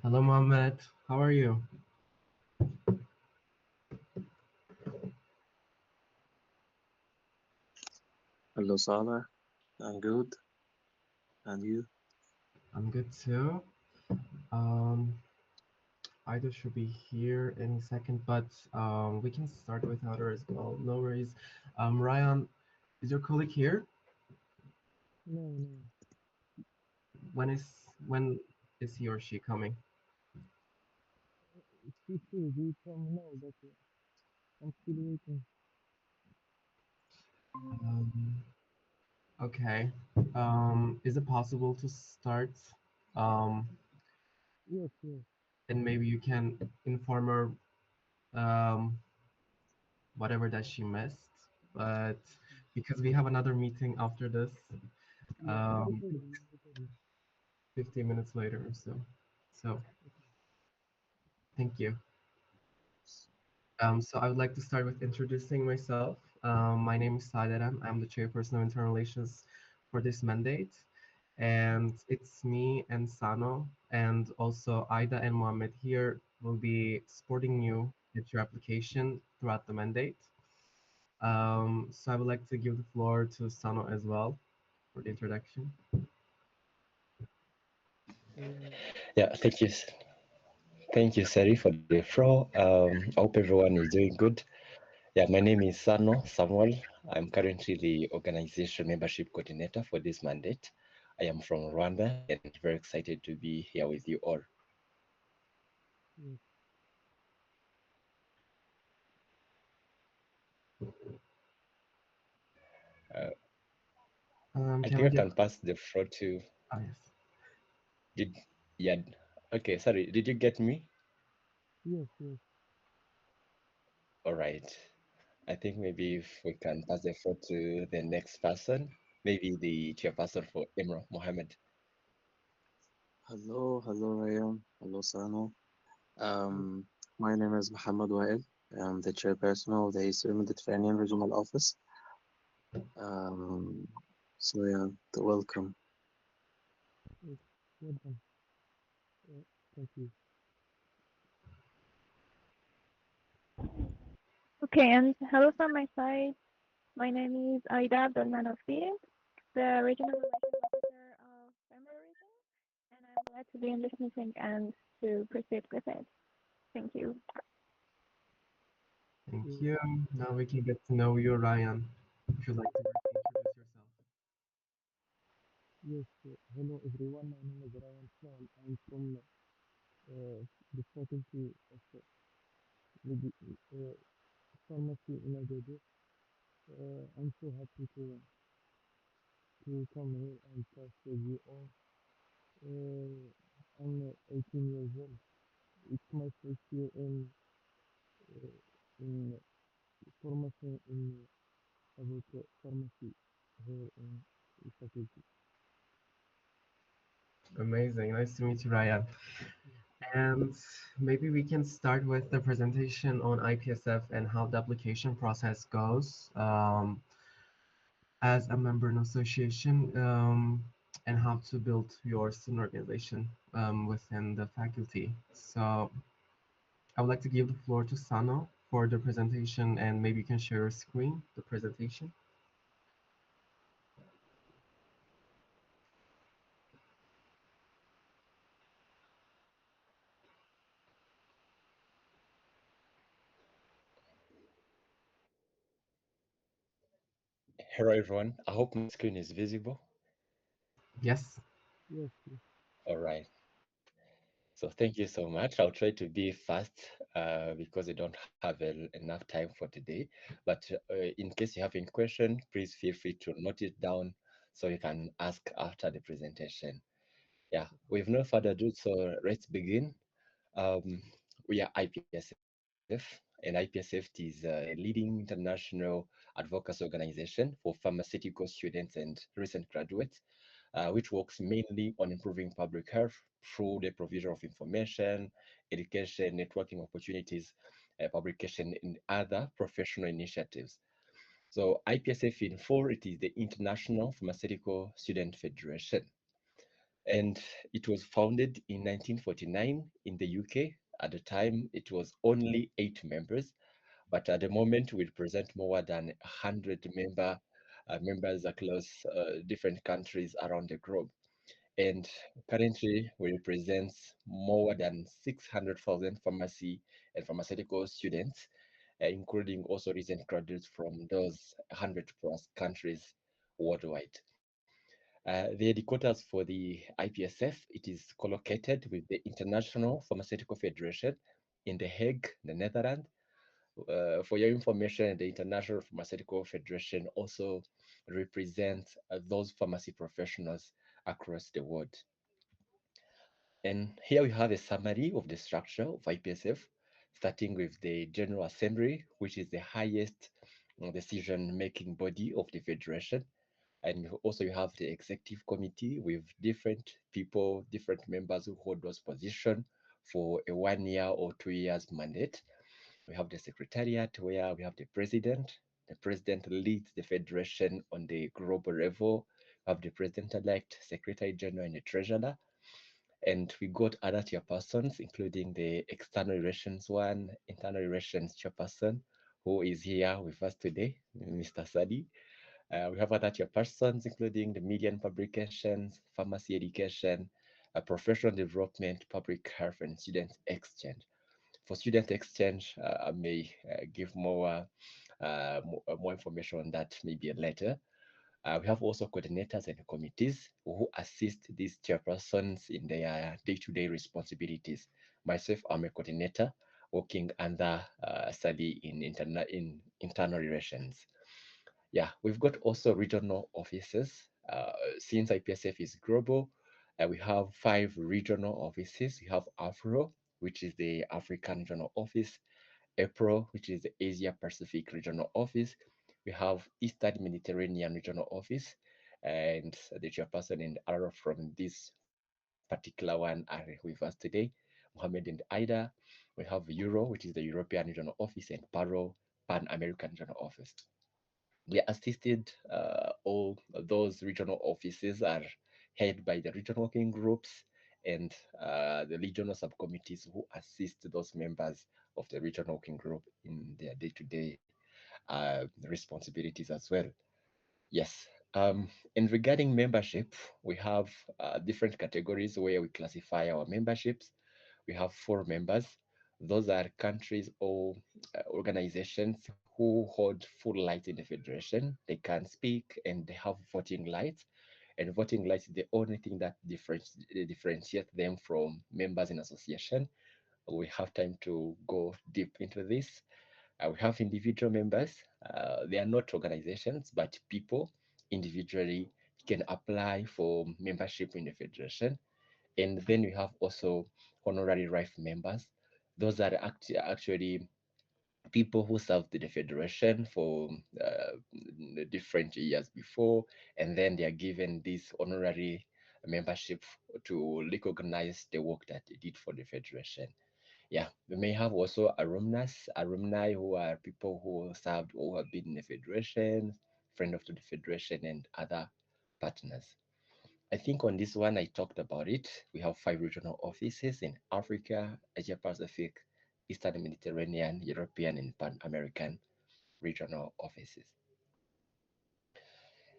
Hello, Mohammed. How are you? Hello, Salah. I'm good. And you? I'm good too. Um, Ida should be here any second, but we can start without her as well. No worries. Ryan, is your colleague here? No, no. When is he or she coming? She says you come now, but I'm still waiting. Um, okay. Is it possible to start? Um, Yes, yes. and maybe you can inform her whatever that she missed. But because we have another meeting after this, Yeah, I um, told you. I told you. 15 minutes later or so. So thank you. So I would like to start with introducing myself. My name is Saderan. I'm the chairperson of internal relations for this mandate. And it's me and Sano and also Aida and Mohammed here will be supporting you with your application throughout the mandate. So I would like to give the floor to Sano as well for the introduction. Uh, Yeah, thank you, Sari, for the floor. I hope everyone is doing good. Yeah, my name is Sano Samuel. I'm currently the organization membership coordinator for this mandate. I am from Rwanda and very excited to be here with you all. yes, Uh, I Can we think I get, can pass the floor to yes. did yeah. Okay, sorry. Did you get me? yes, yes. All right. I think maybe if we can pass the floor to the next person, maybe the chairperson for Imran Mohammed. Hello, Ryan. Hello, Sano. Yes, My name is Muhammad Wael. I'm the chairperson of the Eastern Mediterranean Regional Office. Um, welcome. yes. Welcome. Uh, thank you. Okay, and hello from my side. My name is Aida Abdelmanofi, the Regional Relations Officer of Family Region, and I'm glad to be in this meeting and to proceed with it. Thank you. Thank Uh, you. Now we can get to know you, Ryan. If you'd like to briefly introduce yourself. yes. Hello, everyone. My name is Ryan Paul. I'm from the faculty of uh, pharmacy in Agadir. I'm so happy to come here and talk with you all. I'm 18 years old. It's my first year uh, in pharmacy in about pharmacy here in the faculty. Amazing. Nice to meet you, Ryan. And maybe we can start with the presentation on IPSF and how the application process goes as a member in association and how to build your student organization within the faculty. So I would like to give the floor to Sano for the presentation and maybe you can share your screen, the presentation. Hello, everyone. I hope my screen is visible. Yes. Yes, yes, All right. So thank you so much. I'll try to be fast because I don't have enough time for today. But in case you have any question, please feel free to note it down so you can ask after the presentation. Yeah, with no further ado, so let's begin. Um, we are IPSF, and IPSF is a leading international advocacy organization for pharmaceutical students and recent graduates, which works mainly on improving public health through the provision of information, education, networking opportunities, publication, and other professional initiatives. So IPSF in full, it is the International Pharmaceutical Student Federation. And it was founded in 1949 in the UK. At the time, it was only 8 members, but at the moment, we represent more than 100 members across different countries around the globe. And currently, we represent more than 600,000 pharmacy and pharmaceutical students, including also recent graduates from those 100 plus countries worldwide. The headquarters for the IPSF, it is collocated with the International Pharmaceutical Federation in The Hague, the Netherlands. For your information, the International Pharmaceutical Federation also represents those pharmacy professionals across the world. And here we have a summary of the structure of IPSF, starting with the General Assembly, which is the highest decision-making body of the Federation. And also you have the Executive Committee with different people, different members who hold those positions for a 1 year or 2 years mandate. We have the Secretariat where we have the President. The President leads the Federation on the global level. We have the President-elect, Secretary General, and the Treasurer. And we got other chairpersons, including the external relations one, internal relations chairperson, who is here with us today, Mr. Sadi. We have other chairpersons, including the media and publications, pharmacy education, professional development, public health, and student exchange. For student exchange, I may give more information on that maybe later. We have also coordinators and committees who assist these chairpersons in their day-to-day responsibilities. Myself, I'm a coordinator working under study in internal relations. Yeah, we've got also regional offices. Since IPSF is global, we have 5 regional offices. We have AFRO, which is the African Regional Office, APRO, which is the Asia Pacific Regional Office. We have Eastern Mediterranean Regional Office, and the chairperson and other from this particular one are with us today, Mohammed and Ida. We have Euro, which is the European Regional Office, and PARO, Pan American Regional Office. The assisted all those regional offices are headed by the regional working groups and the regional subcommittees who assist those members of the regional working group in their day-to-day responsibilities as well. Yes. And regarding membership, we have different categories where we classify our memberships. We have 4 members. Those are countries or organizations who hold full rights in the federation. They can speak and they have voting rights. And voting rights is the only thing that differentiates them from members in association. We have time to go deep into this. We have individual members. They are not organizations, but people individually can apply for membership in the federation. And then we have also honorary right members. Those are actually people who served the federation for different years before, and then they are given this honorary membership to recognize the work that they did for the federation. Yeah, we may have also alumni who are people who served or who have been in the federation, friend of the federation, and other partners. I think on this one, I talked about it. We have 5 regional offices in Africa, Asia Pacific, Eastern Mediterranean, European, and Pan American regional offices.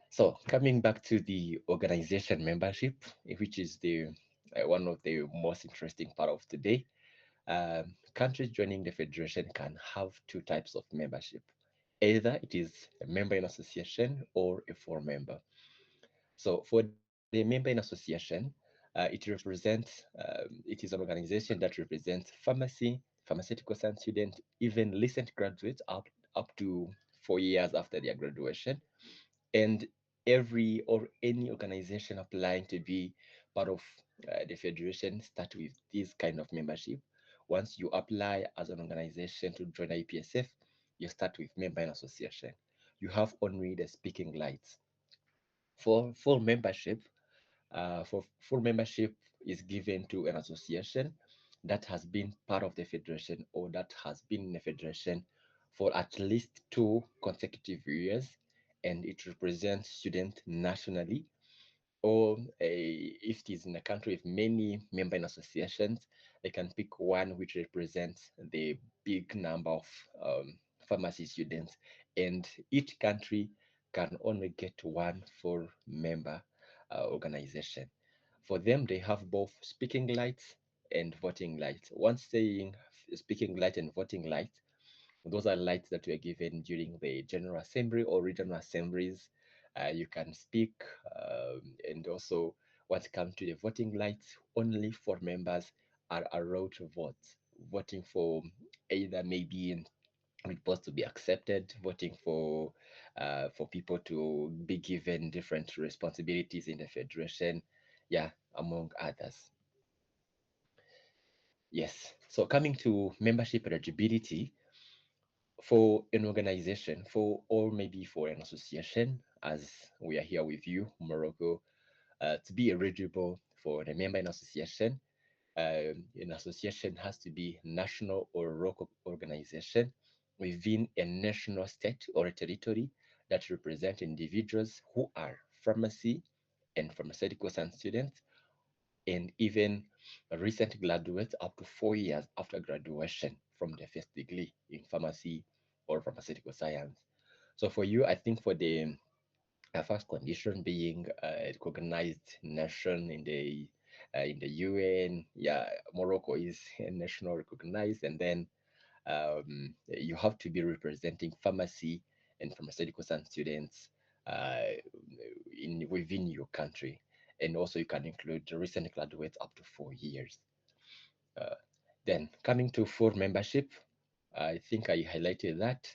So, coming back to the organization membership, which is the one of the most interesting part of today, countries joining the federation can have 2 types of membership. Either it is a member in association or a full member. So for the member in association, it is an organization that represents pharmacy, pharmaceutical science students, even recent graduates up to 4 years after their graduation, and every or any organization applying to be part of the federation start with this kind of membership. Once you apply as an organization to join IPSF, you start with member in association. You have only the speaking rights. For full membership, for full membership is given to an association that has been part of the federation or that has been in the federation for at least 2 consecutive years, and it represents students nationally. or if it is in a country with many member in associations, they can pick one which represents the big number of pharmacy students, and each country can only get one full member organization. For them, they have both speaking rights and voting rights. Once saying speaking rights and voting rights, those are rights that were given during the General Assembly or regional assemblies. You can speak, and also when it comes to the voting rights, only four members are allowed to vote, voting for either maybe reports to be accepted, voting for people to be given different responsibilities in the federation, yeah, among others. Yes. So coming to membership eligibility, for an organization, for or maybe for an association, as we are here with you, Morocco, to be eligible for a member in association, an association has to be national or local organization within a national state or a territory that represent individuals who are pharmacy and pharmaceutical science students, and even recent graduates up to 4 years after graduation from their first degree in pharmacy or pharmaceutical science. So for you, I think for the first condition being a recognized nation in the UN, yeah, Morocco is a national recognized, and then you have to be representing pharmacy and pharmaceutical science students uh, in within your country, and also you can include recent graduates up to 4 years. Uh, then coming to full membership, I think I highlighted that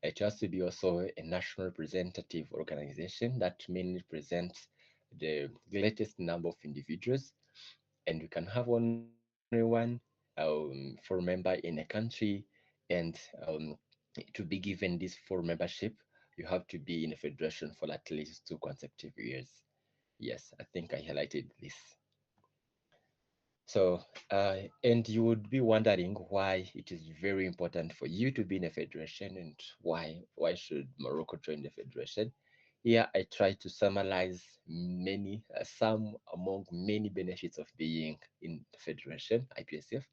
it has to be also a national representative organization that mainly represents the greatest number of individuals, and you can have only one full member in a country, and to be given this full membership, you have to be in a federation for at least 2 consecutive years. Yes, I think I highlighted this. So, and you would be wondering why it is very important for you to be in a federation, and why should Morocco join the federation? Here, I try to summarize some among many benefits of being in the federation, IPSF.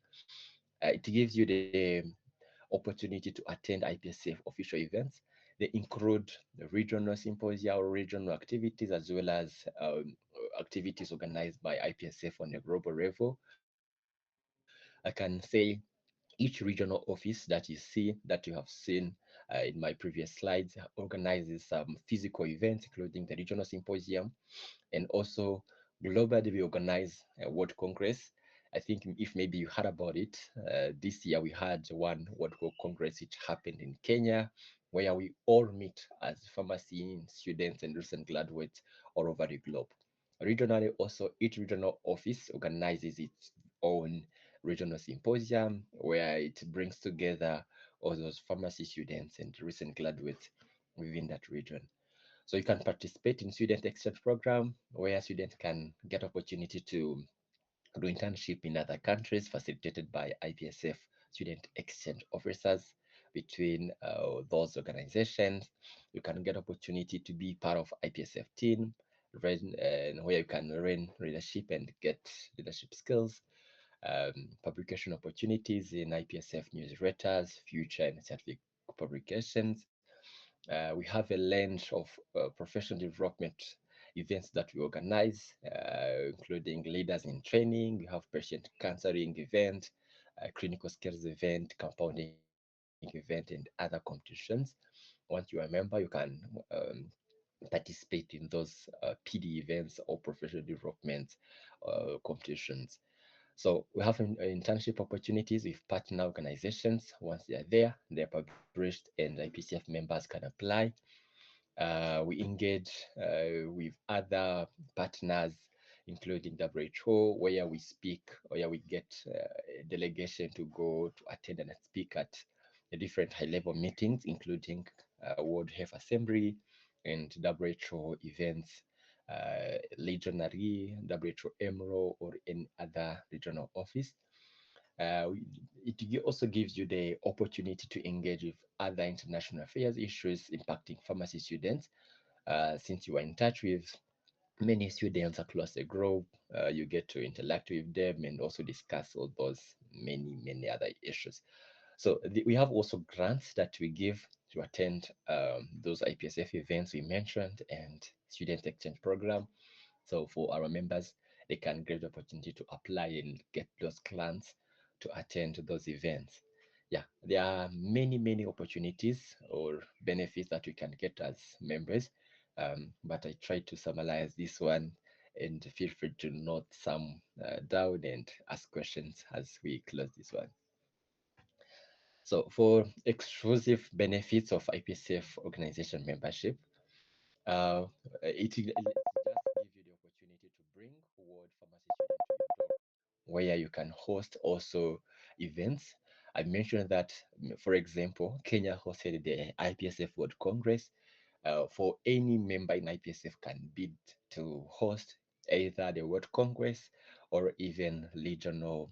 It gives you the opportunity to attend IPSF official events. They include the regional symposia or regional activities, as well as activities organized by IPSF on a global level. I can say each regional office that you see, that you have seen in my previous slides, organizes some physical events, including the regional symposium, and also globally we organize a World Congress. I think if maybe you heard about it, this year we had one World Congress which happened in Kenya, where we all meet as pharmacy students and recent graduates all over the globe. Regionally, also each regional office organizes its own regional symposium where it brings together all those pharmacy students and recent graduates within that region. So you can participate in student exchange program where students can get opportunity to do internship in other countries facilitated by IPSF student exchange officers between those organizations. You can get opportunity to be part of IPSF team, where you can learn leadership and get leadership skills, publication opportunities in IPSF newsletters, future and scientific publications. We have a range of professional development events that we organize, including leaders in training. We have patient counseling event, clinical skills event, compounding event, and other competitions. Once you're a member, you can participate in those PD events or professional development competitions. So we have internship opportunities with partner organizations. Once they are there, they're published, and IPCF members can apply. We engage with other partners, including WHO, where we speak, where we get a delegation to go to attend and speak at the different high-level meetings, including World Health Assembly and WHO events, regionally, WHO EMRO, or any other regional office. Uh, also gives you the opportunity to engage with other international affairs issues impacting pharmacy students, since you are in touch with many students across the group. You get to interact with them and also discuss all those many other issues. So we have also grants that we give to attend those IPSF events we mentioned and student exchange program. So for our members, they can get the opportunity to apply and get those grants to attend those events. Yeah, there are many opportunities or benefits that we can get as members. But I try to summarize this one, and feel free to note some down and ask questions as we close this one. So for exclusive benefits of IPSF organization membership, uh, it just give you the opportunity to bring World Pharmacy students to your door, where you can host also events. I mentioned that, for example, Kenya hosted the IPSF World Congress. For any member in IPSF can bid to host either the World Congress or even regional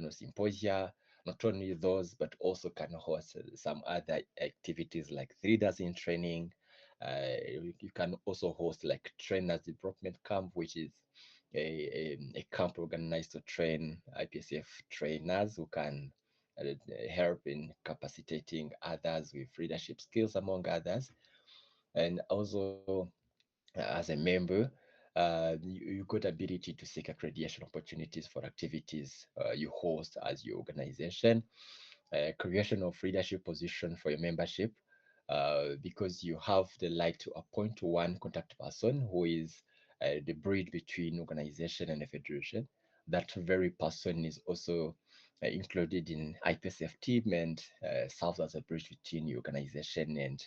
symposia. Not only those, but also can host some other activities like leaders in training. You can also host like trainers development camp, which is a camp organized to train IPSF trainers who can help in capacitating others with leadership skills, among others. And also, as a member, you got ability to seek accreditation opportunities for activities you host as your organization, creation of leadership position for your membership, because you have the right to appoint one contact person who is the bridge between organization and the federation. That very person is also included in IPSF team and serves as a bridge between your organization and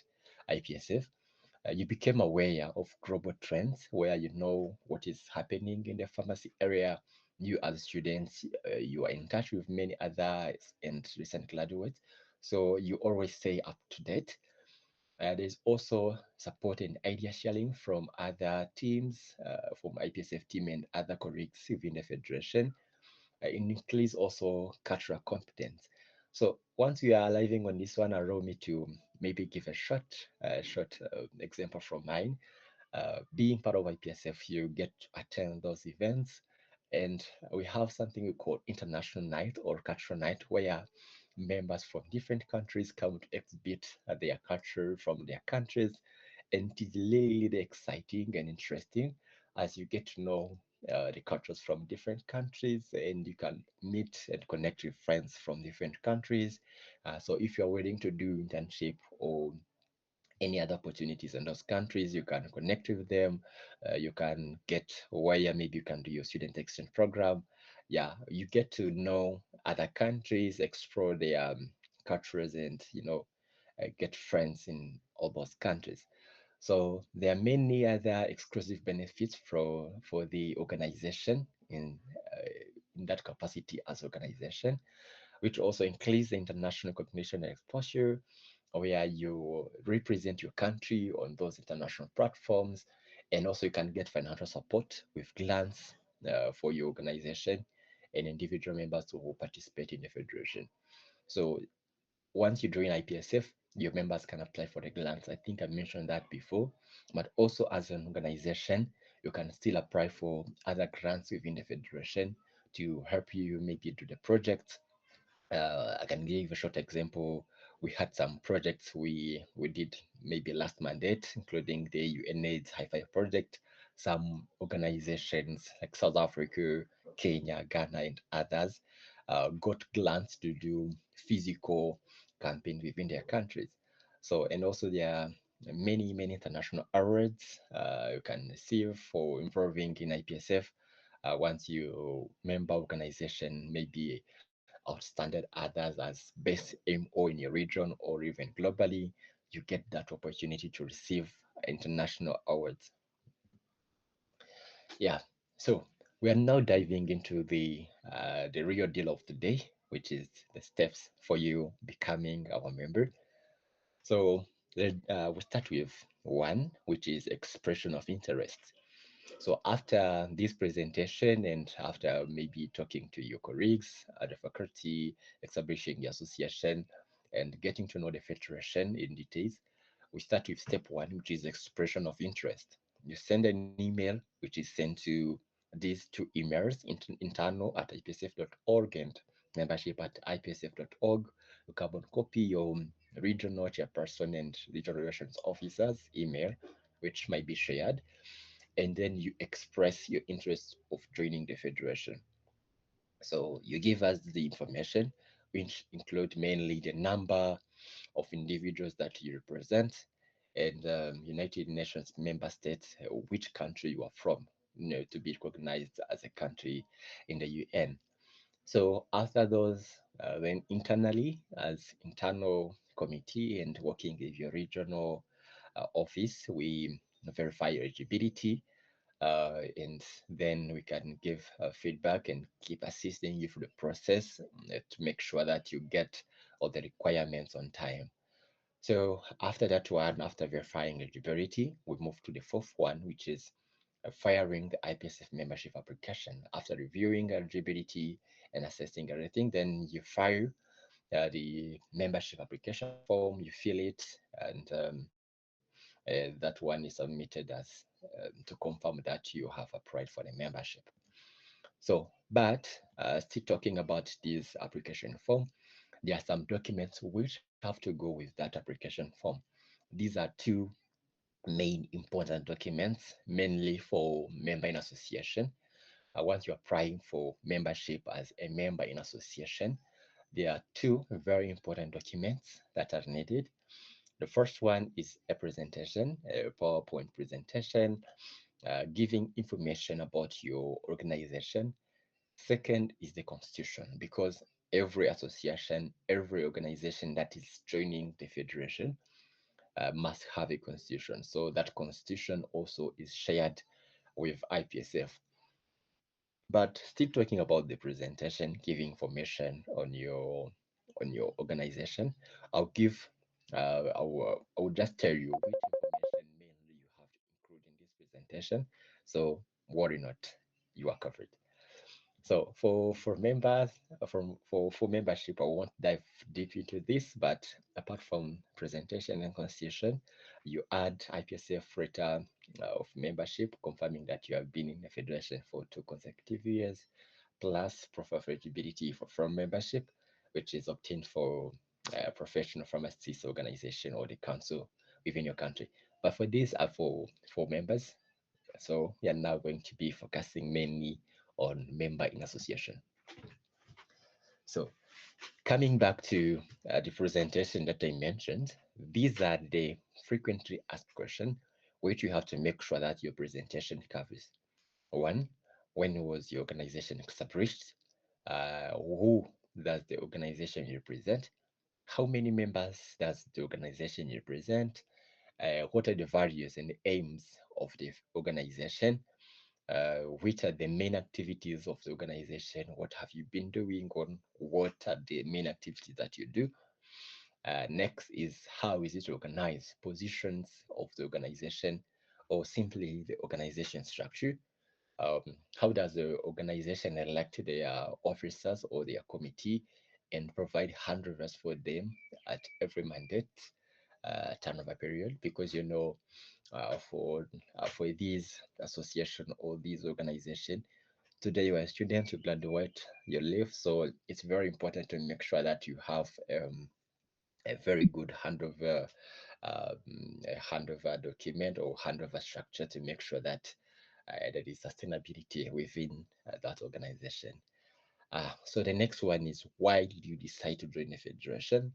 IPSF. You became aware of global trends where you know what is happening in the pharmacy area. You, as students, you are in touch with many others and recent graduates, so you always stay up to date. There's also support and idea sharing from other teams, from IPSF team and other colleagues within the federation. It includes also cultural competence. So once we are arriving on this one, allow me to maybe give a short example from mine. Being part of IPSF, you get to attend those events, and we have something we call International Night or Cultural Night, where members from different countries come to exhibit their culture from their countries, and it is really exciting and interesting as you get to know the cultures from different countries, and you can meet and connect with friends from different countries. So if you're willing to do internship or any other opportunities in those countries, you can connect with them. You can get where maybe you can do your student exchange program. Yeah, you get to know other countries, explore their cultures, and get friends in all those countries. So there are many other exclusive benefits for the organization in that capacity as organization, which also includes the international recognition and exposure, where you represent your country on those international platforms, and also you can get financial support with grants for your organization and individual members who participate in the federation. So once you join IPSF, your members can apply for the grants. I think I mentioned that before, but also as an organization, you can still apply for other grants within the federation to help you maybe do the project. I can give a short example. We had some projects we did maybe last mandate, including the UNAIDS Hi-Fi project. Some organizations like South Africa, Kenya, Ghana, and others got grants to do physical campaign within their countries. So, and also there are many international awards you can receive for improving in IPSF. Once you member organization, maybe outstanding others as best MO in your region or even globally, you get that opportunity to receive international awards. Yeah, so we are now diving into the real deal of the day, which is the steps for you becoming our member. So we start with one, which is expression of interest. So after this presentation and after maybe talking to your colleagues at the faculty, establishing the association, and getting to know the federation in details, we start with step one, which is expression of interest. you send an email, which is sent to these two emails, internal at ipsf.org and membership at ipsf.org. You carbon copy your regional chairperson and regional relations officers email, which might be shared, and then you express your interest of joining the federation. So you give us the information, which include mainly the number of individuals that you represent, and United Nations member states, which country you are from, to be recognized as a country in the UN. So after those, then internally, as internal committee and working with your regional office, we verify eligibility, and then we can give feedback and keep assisting you through the process to make sure that you get all the requirements on time. So after that one, after verifying eligibility, we move to the fourth one, which is firing the IPSF membership application. After reviewing eligibility and assessing everything, then you file the membership application form, you fill it, and that one is submitted as to confirm that you have applied for the membership. So, but still talking about this application form, there are some documents which have to go with that application form. These are two main important documents, mainly for member in association. Once you're applying for membership as a member in association, there are two very important documents that are needed. The first one is a presentation, a PowerPoint presentation, giving information about your organization. Second is the constitution, because every association, every organization that is joining the federation must have a constitution. So that constitution also is shared with IPSF. But still talking about the presentation, giving information on your organization, I'll give I will just tell you which information mainly you have to include in this presentation. So worry not, you are covered. So for members, for membership, I won't dive deep into this, but apart from presentation and constitution, you add IPSF letter of membership, confirming that you have been in the federation for 2 consecutive years, plus proof of eligibility for firm membership, which is obtained for a professional pharmacist organization or the council within your country. But for these are for members, so we are now going to be focusing mainly on member in association. So coming back to the presentation that I mentioned, these are the frequently asked questions which you have to make sure that your presentation covers. One, when was your organization established? Who does the organization represent? How many members does the organization represent? What are the values and aims of the organization? Which are the main activities of the organization? What have you been doing? On what are the main activities that you do? Next is how is it organized? Positions of the organization, or simply the organization structure. Um, how does the organization elect their officers or their committee and provide handovers for them at every mandate turnover period? Because for these association or these organization, today you are a student, you graduate, you leave, so it's very important to make sure that you have a very good a handover document or handover structure to make sure that there is sustainability within that organization. So the next one is, why did you decide to join the federation?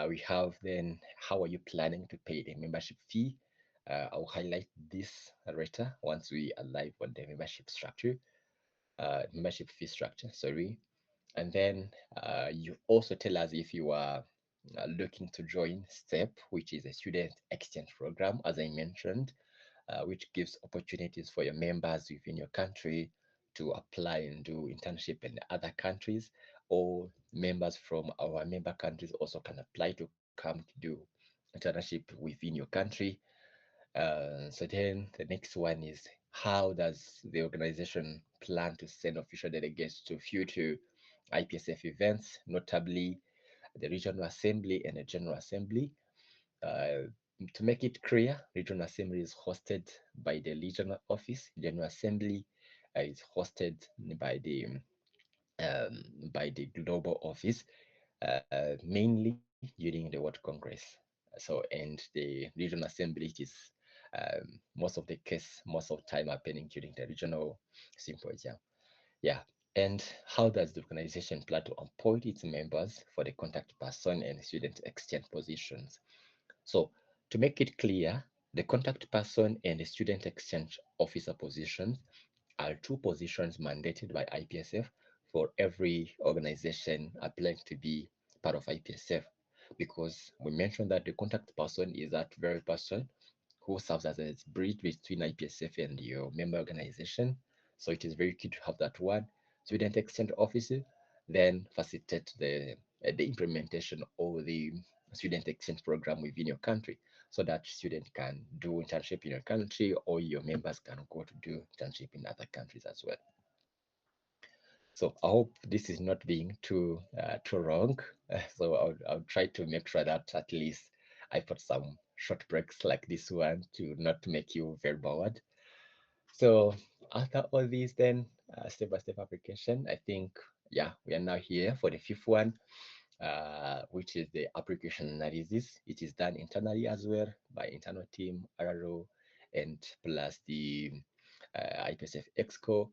We have then, how are you planning to pay the membership fee? I'll highlight this later once we arrive on the membership fee structure, sorry. And then you also tell us if you are looking to join STEP, which is a student exchange program, as I mentioned, which gives opportunities for your members within your country to apply and do internship in other countries, or members from our member countries also can apply to come to do internship within your country. So then the next one is, how does the organization plan to send official delegates to future IPSF events, notably the Regional Assembly and the General Assembly? Uh, To make it clear, Regional Assembly is hosted by the regional office. General Assembly is hosted by the um, by the global office, mainly during the World Congress. So, and the regional assembly is most of the case, most of time happening during the regional symposium. Yeah. And how does the organization plan to appoint its members for the contact person and student exchange positions? So, to make it clear, the contact person and the student exchange officer positions are two positions mandated by IPSF for every organization applying to be part of IPSF, because we mentioned that the contact person is that very person who serves as a bridge between IPSF and your member organization. So it is very key to have that one. Student exchange officer then facilitate the implementation of the student exchange program within your country, so that student can do internship in your country or your members can go to do internship in other countries as well. So I hope this is not being too wrong. So I'll try to make sure that at least I put some short breaks like this one to not make you very bored. So after all this, then step-by-step application, I think, yeah, we are now here for the fifth one, which is the application analysis. It is done internally as well by internal team, RRO, and plus the IPSF Exco.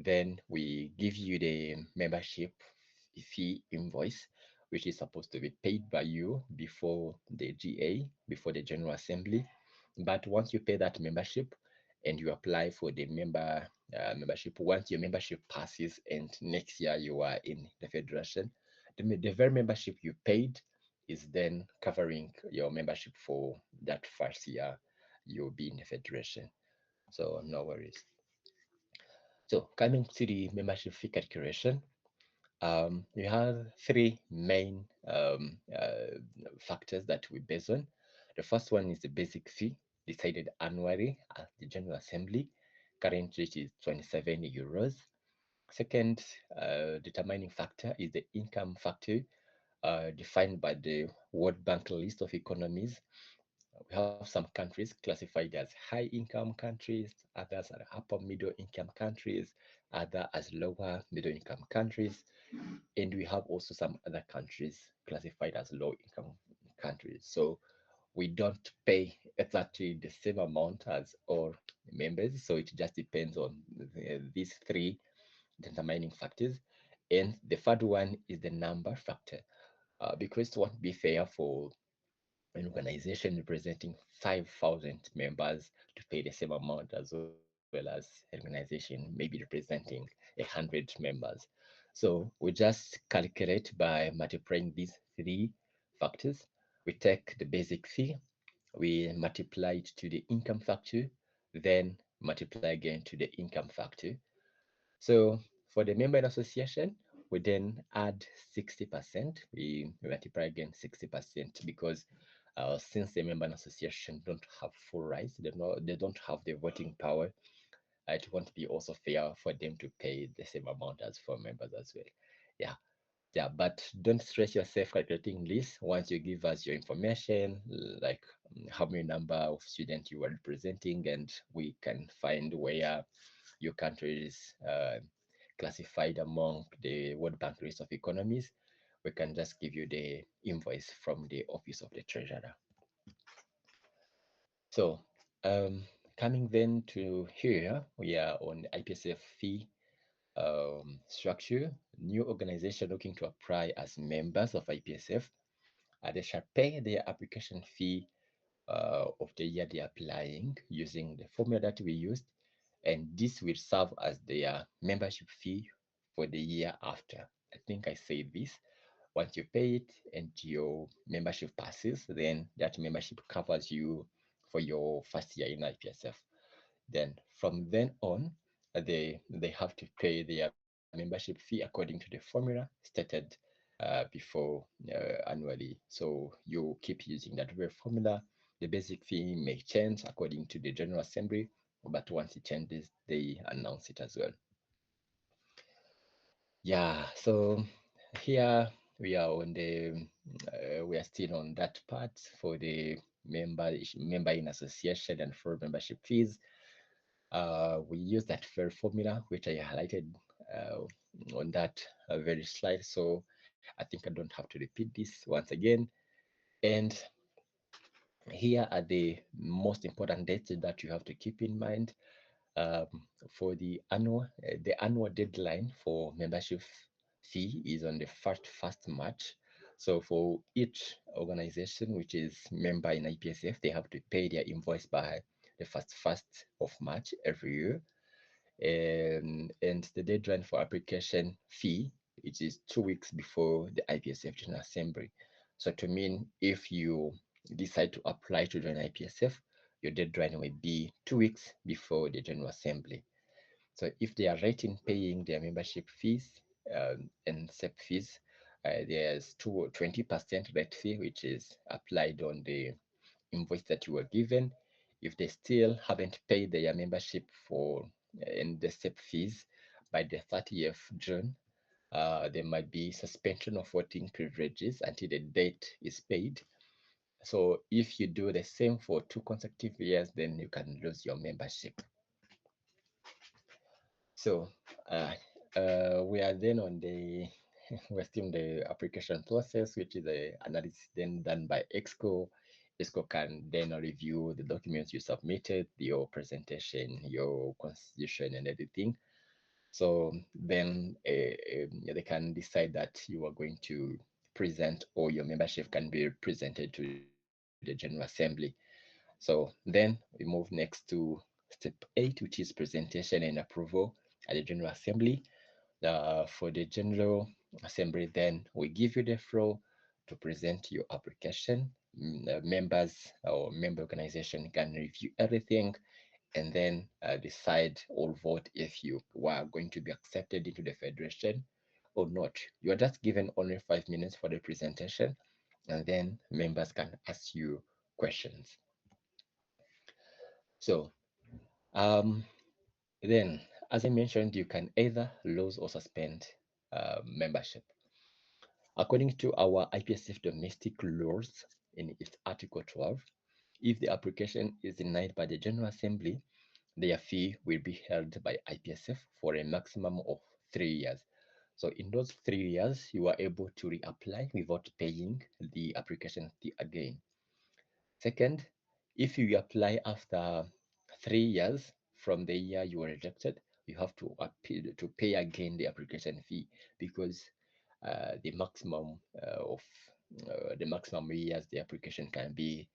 Then we give you the membership fee invoice, which is supposed to be paid by you before the GA, before the General Assembly. But once you pay that membership and you apply for the membership, once your membership passes and next year you are in the federation, the very membership you paid is then covering your membership for that first year you'll be in the federation. So no worries. So coming to the membership fee calculation, we have three main factors that we base on. The first one is the basic fee decided annually at the General Assembly. Currently, it is 27 euros. Second determining factor is the income factor defined by the World Bank list of economies. We have some countries classified as high income countries, others are upper middle income countries, other as lower middle income countries, and we have also some other countries classified as low income countries. So we don't pay exactly the same amount as all members. So it just depends on these three determining factors. And the third one is the number factor, because it won't be fair for an organization representing 5,000 members to pay the same amount as well as an organization maybe representing 100 members. So we just calculate by multiplying these three factors. We take the basic fee, we multiply it to the income factor, then multiply again to the income factor. So for the member association, we then add 60%. We multiply again 60% because since the member association don't have full rights, they don't have the voting power, it won't be also fair for them to pay the same amount as for members as well. Yeah. Yeah, but don't stress yourself calculating this. Once you give us your information, like how many number of students you are representing, and we can find where your country is classified among the World Bank list of economies, we can just give you the invoice from the Office of the Treasurer. So, coming then to here, we are on the IPSF fee structure. New organization looking to apply as members of IPSF, they shall pay their application fee of the year they're applying using the formula that we used, and this will serve as their membership fee for the year after. I think I said this. Once you pay it and your membership passes, then that membership covers you for your first year in IPSF. Then from then on, they have to pay their membership fee according to the formula stated before annually. So you keep using that very formula. The basic fee may change according to the General Assembly, but once it changes, they announce it as well. Yeah, so here we are on the we are still on that part for the member in association and for membership fees. We use that very formula, which I highlighted uh, on that very slide. So I think I don't have to repeat this once again. And here are the most important dates that you have to keep in mind. Um, for the annual deadline for membership fee is on the first March. So for each organization which is member in IPSF, they have to pay their invoice by the first of March every year. And the deadline for application fee, which is 2 weeks before the IPSF General Assembly. So to mean if you decide to apply to join IPSF, your deadline will be 2 weeks before the General Assembly. So if they are right in paying their membership fees and SEP fees, there's 20% rate fee, which is applied on the invoice that you were given. If they still haven't paid their membership for and the SEP fees by the 30th of June, there might be suspension of voting privileges until the date is paid. So if you do the same for 2 consecutive years, then you can lose your membership. So we are then on the we're still in the application process, which is a analysis then done by EXCO. EXCO can then review the documents you submitted, your presentation, your constitution, and everything. So then they can decide that you are going to present or your membership can be presented to the General Assembly. So then we move next to step 8, which is presentation and approval at the General Assembly. For the General Assembly, then we give you the floor to present your application. Members or member organization can review everything and then decide or vote if you are going to be accepted into the federation or not. You are just given only 5 minutes for the presentation, and then members can ask you questions. So um, then, as I mentioned, you can either lose or suspend membership. According to our IPSF domestic laws in its Article 12, if the application is denied by the General Assembly, their fee will be held by IPSF for a maximum of 3 years. So in those 3 years, you are able to reapply without paying the application fee again. Second, if you apply after 3 years from the year you were rejected, you have to appeal to pay again the application fee because the maximum of the maximum years the application can be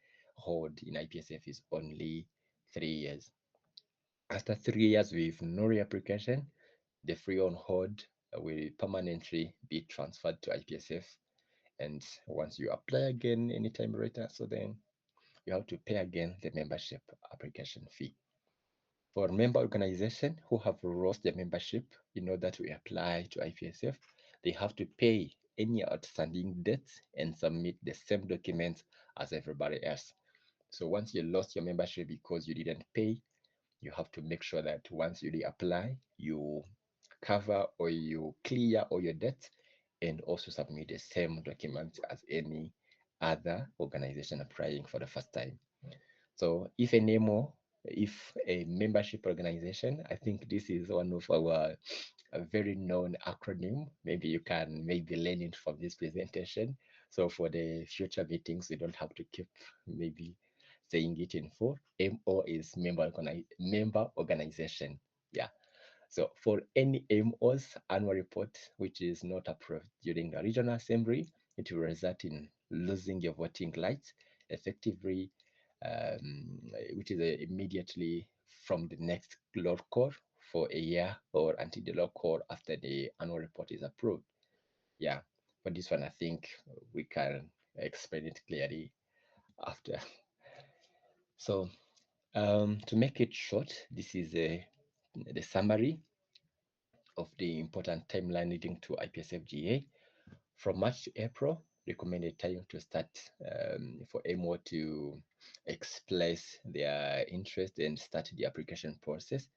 held in IPSF is only 3 years. After 3 years with no reapplication, the free on hold will permanently be transferred to IPSF. And once you apply again anytime later, so then you have to pay again the membership application fee. For member organization who have lost their membership in order to apply to IPSF, they have to pay any outstanding debts and submit the same documents as everybody else. So once you lost your membership because you didn't pay, you have to make sure that once you reapply, you cover or you clear all your debts and also submit the same documents as any other organization applying for the first time. So if a membership organization, I think this is one of our a very known acronym. Maybe you can maybe learn it from this presentation. So for the future meetings, we don't have to keep maybe saying it in full. MO is member organization. Yeah. So for any MO's annual report which is not approved during the regional assembly, it will result in losing your voting rights effectively, which is immediately from the next law call for a year or until the law call after the annual report is approved. Yeah, for this one, I think we can explain it clearly after. So to make it short, this is the summary of the important timeline leading to IPSF-GA. From March to April, recommended time to start for MO to express their interest and start the application process.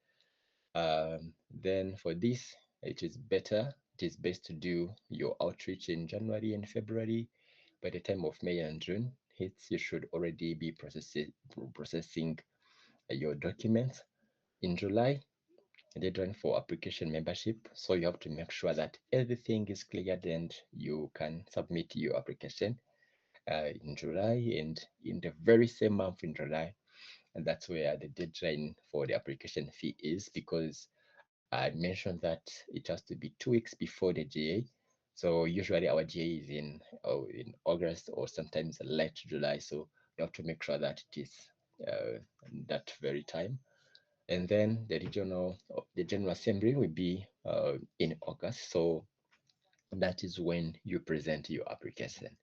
Then for this, it is best to do your outreach in January and February. By the time of May and June, hits, you should already be processing your documents. In July, the deadline for application membership. So you have to make sure that everything is cleared and you can submit your application in July, and in the very same month in July. And that's where the deadline for the application fee is, because I mentioned that it has to be 2 weeks before the GA. So usually our GA is in August or sometimes late July. So you have to make sure that it is uh, that very time. And then the General Assembly will be in August. So that is when you present your application.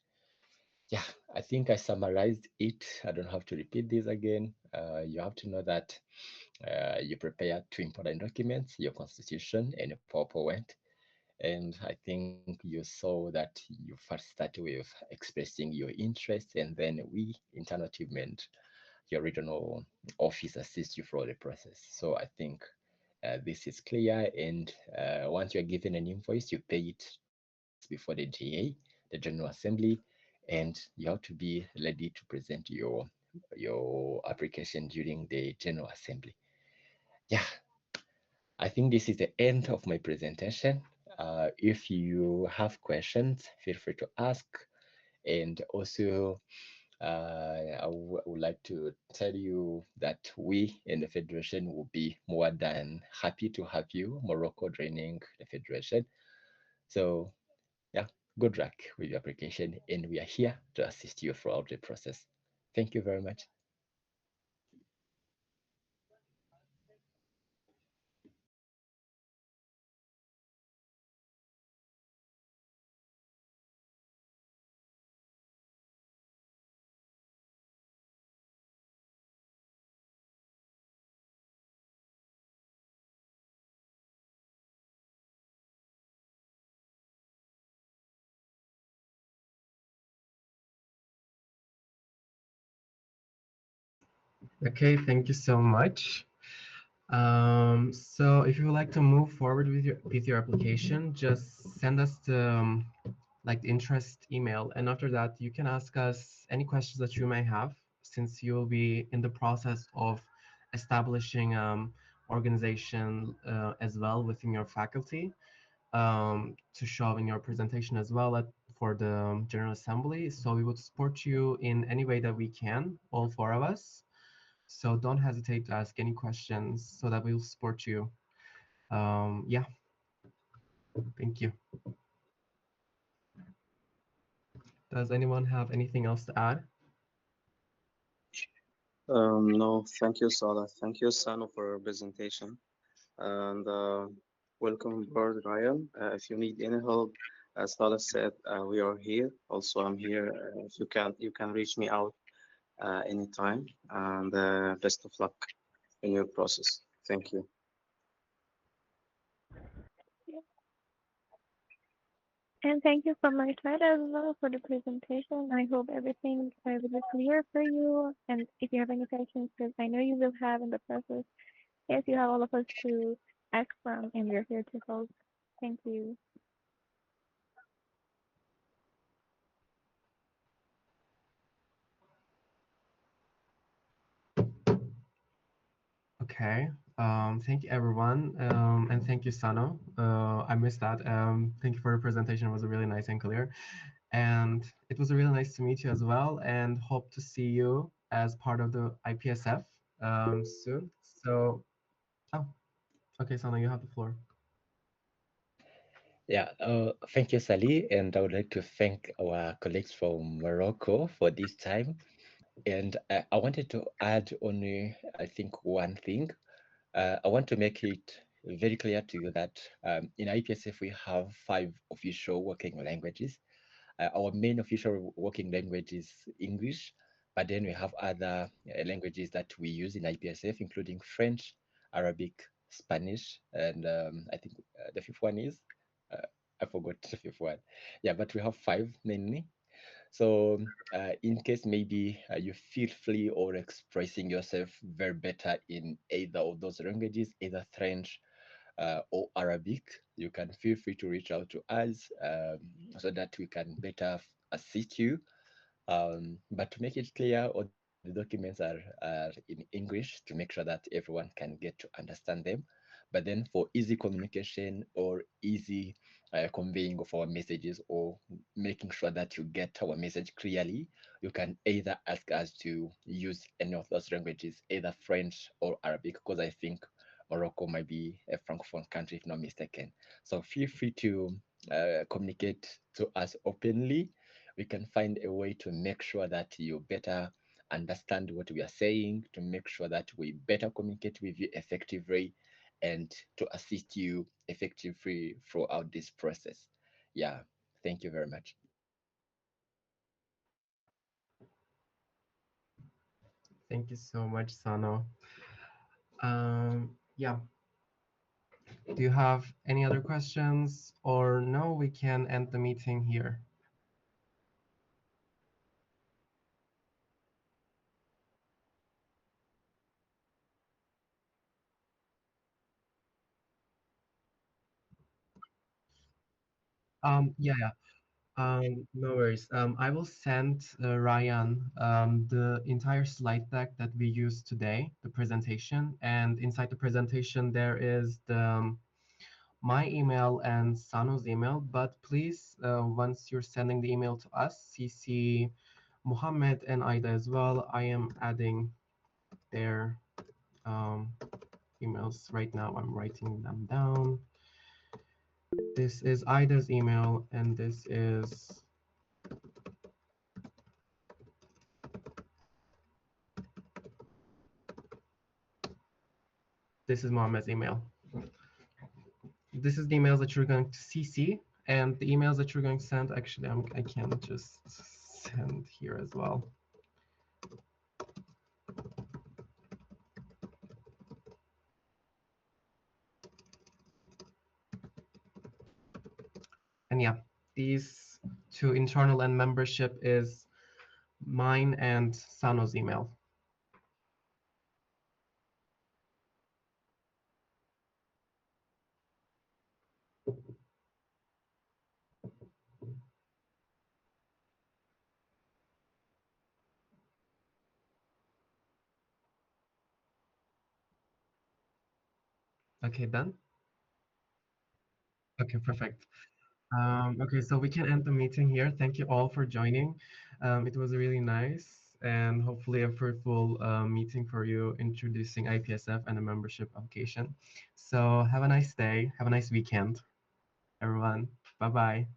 Yeah, I think I summarized it. I don't have to repeat this again. You have to know that you prepare two important documents, your constitution and a PowerPoint. And I think you saw that you first start with expressing your interest, and then we, internal team and your regional office, assist you through the process. So I think this is clear. And once you're given an invoice, you pay it 2 weeks before the GA, the General Assembly, and you have to be ready to present your application during the General Assembly. Yeah, I think this is the end of my presentation. If you have questions, feel free to ask. And also, I would like to tell you that we in the Federation will be more than happy to have you, Morocco, joining the Federation. So, yeah, good luck with your application, and we are here to assist you throughout the process. Thank you very much. Okay, thank you so much. So if you would like to move forward with your application, just send us the like the interest email, and after that you can ask us any questions that you may have, since you'll be in the process of establishing organization as well within your faculty, to show in your presentation as well for the General Assembly. So we would support you in any way that we can, all four of us. So don't hesitate to ask any questions so that we'll support you. Yeah, thank you. Does anyone have anything else to add? No, thank you, Salah. Thank you, Sano, for your presentation. And welcome aboard, Ryan. If you need any help, as Salah said, we are here. Also, I'm here. If you can reach me out anytime. And best of luck in your process. Thank you. And thank you from my side as well for the presentation. I hope everything will be clear for you. And if you have any questions, because I know you will have in the process, yes, you have all of us to ask from, and we're here to help. Thank you. Okay. Thank you, everyone. And thank you, Sano. I missed that. Thank you for the presentation. It was really nice and clear. And it was really nice to meet you as well, and hope to see you as part of the IPSF soon. So, oh, okay, Sano, you have the floor. Yeah, thank you, Sally. And I would like to thank our colleagues from Morocco for this time. And I wanted to add only, I think, one thing. I want to make it very clear to you that in IPSF we have 5 official working languages. Our main official working language is English, but then we have other languages that we use in IPSF, including French, Arabic, Spanish, and I think the fifth one is, uh, I forgot the fifth one. Yeah, but we have 5 mainly. So, in case maybe you feel free or expressing yourself very better in either of those languages, either French or Arabic, you can feel free to reach out to us so that we can better assist you. But to make it clear, all the documents are in English to make sure that everyone can get to understand them. But then for easy communication or easy conveying of our messages or making sure that you get our message clearly, you can either ask us to use any of those languages, either French or Arabic, because I think Morocco might be a francophone country if not mistaken. So feel free to communicate to us openly. We can find a way to make sure that you better understand what we are saying, to make sure that we better communicate with you effectively, and to assist you effectively throughout this process. Yeah, thank you very much. Thank you so much, Sano. Yeah, do you have any other questions? Or no, we can end the meeting here. Yeah, yeah. No worries. I will send Ryan the entire slide deck that we used today, the presentation, and inside the presentation there is the my email and Sano's email. But please, once you're sending the email to us, CC Mohammed and Aida as well. I am adding their um, emails right now. I'm writing them down. This is Aida's email, and this is Mohammed's email. This is the emails that you're going to CC, and the emails that you're going to send. Actually, I can just send here as well. And yeah, these two, internal and membership, is mine and Sano's email. Okay, done. Okay, perfect. Okay, so we can end the meeting here. Thank you all for joining. It was really nice and hopefully a fruitful meeting for you introducing IPSF and a membership application. So have a nice day. Have a nice weekend, everyone. Bye bye.